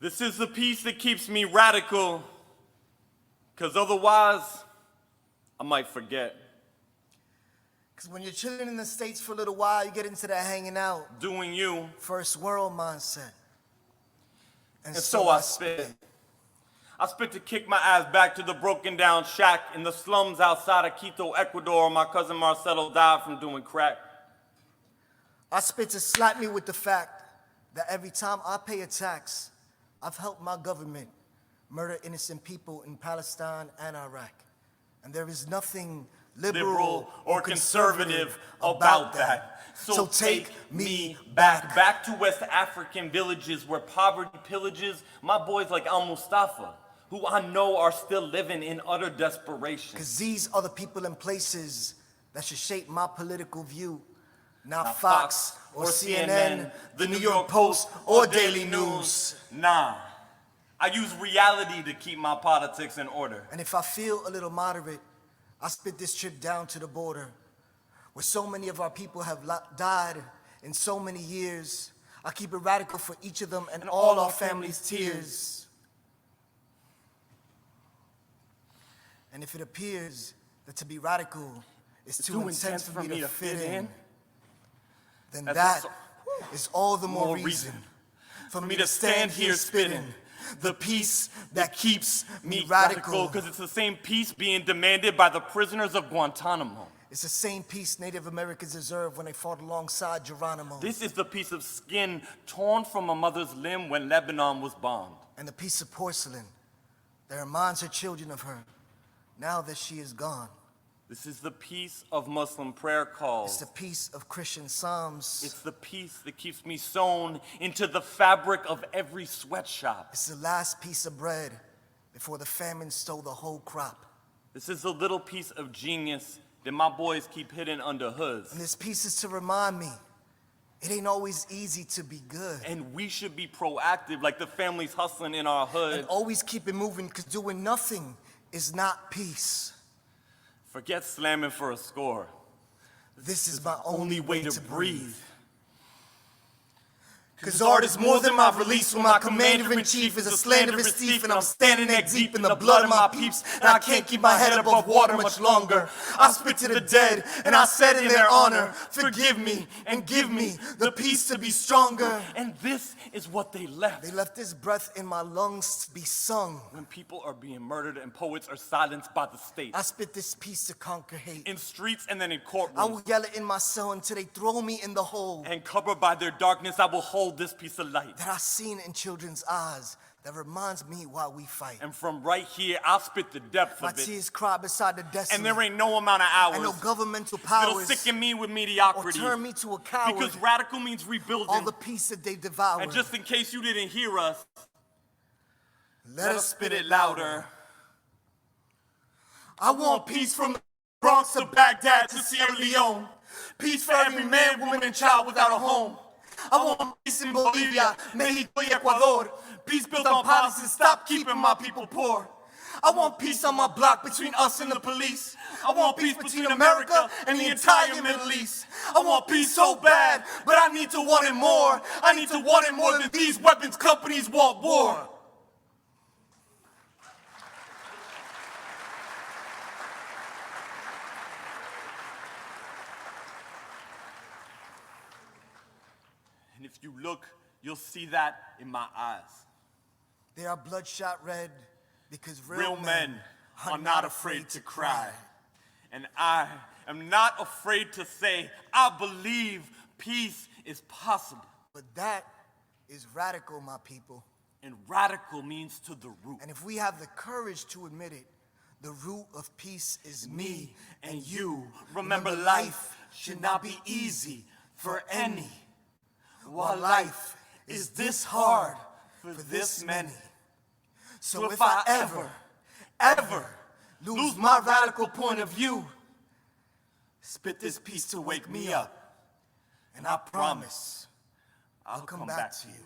This is the peace that keeps me radical, because otherwise, I might forget. Because when you're chilling in the States for a little while, you get into that hanging out, Doing you, first world mindset. and so I spit. I spit to kick my ass back to the broken down shack in the slums outside of Quito, Ecuador. My cousin Marcelo died from doing crack. I spit to slap me with the fact that every time I pay a tax, I've helped my government murder innocent people in Palestine and Iraq. And there is nothing liberal or conservative about that. So take me back to West African villages where poverty pillages my boys like Al Mustafa, who I know are still living in utter desperation. Because these are the people and places that should shape my political view. Not Fox or CNN, the New York Post or Daily News. Nah, I use reality to keep my politics in order. And if I feel a little moderate, I spit this trip down to the border, where so many of our people have died in so many years. I keep it radical for each of them and all our families' tears. And if it appears that to be radical is too intense for me to fit in, then that is all the more reason for me to stand here spitting the peace that keeps me radical. Because it's the same peace being demanded by the prisoners of Guantanamo. It's the same peace Native Americans deserved when they fought alongside Geronimo. This is the piece of skin torn from a mother's limb when Lebanon was bombed. And the piece of porcelain that reminds her children of her now that she is gone. This is the piece of Muslim prayer calls. It's the piece of Christian psalms. It's the piece that keeps me sewn into the fabric of every sweatshop. It's the last piece of bread before the famine stole the whole crop. This is a little piece of genius that my boys keep hidden under hoods. And this piece is to remind me, it ain't always easy to be good. And we should be proactive like the families hustling in our hood. And always keep it moving, because doing nothing is not peace. Forget slamming for a score. This is my only way to breathe. Cause art is more than my release when my commander-in-chief is a slanderous thief, and I'm standing neck deep in the blood of my peeps, and I can't keep my head above water much longer. I spit to the dead, and I said in their honor, forgive me and give me the peace to be stronger. And this is what they left. They left this breath in my lungs to be sung. When people are being murdered and poets are silenced by the state. I spit this peace to conquer hate. In streets and then in courtrooms. I will yell it in my cell until they throw me in the hole. And covered by their darkness, I will hold this piece of light that I've seen in children's eyes that reminds me why we fight. And from right here, I'll spit the depth my of it. My tears cry beside the desolate. And there ain't no amount of hours and no governmental powers that'll sicken me with mediocrity. Or turn me to a coward. Because radical means rebuilding all the peace that they devoured. And just in case you didn't hear us, let us spit it louder. I want peace from the Bronx to Baghdad to Sierra Leone. Peace for every man, woman, and child without a home. I want peace in Bolivia, Mexico, y Ecuador. Peace built on policies, stop keeping my people poor. I want peace on my block between us and the police. I want peace between America and the entire Middle East. I want peace so bad, but I need to want it more. I need to want it more than these weapons companies want war. And if you look, you'll see that in my eyes. They are bloodshot red because real men are not afraid to cry. And I am not afraid to say, I believe peace is possible. But that is radical, my people. And radical means to the root. And if we have the courage to admit it, the root of peace is me and you. Remember, life should not be easy for any. While life is this hard for this many. So if I ever lose my radical point of view, spit this piece to wake me up. And I promise I'll come back to you.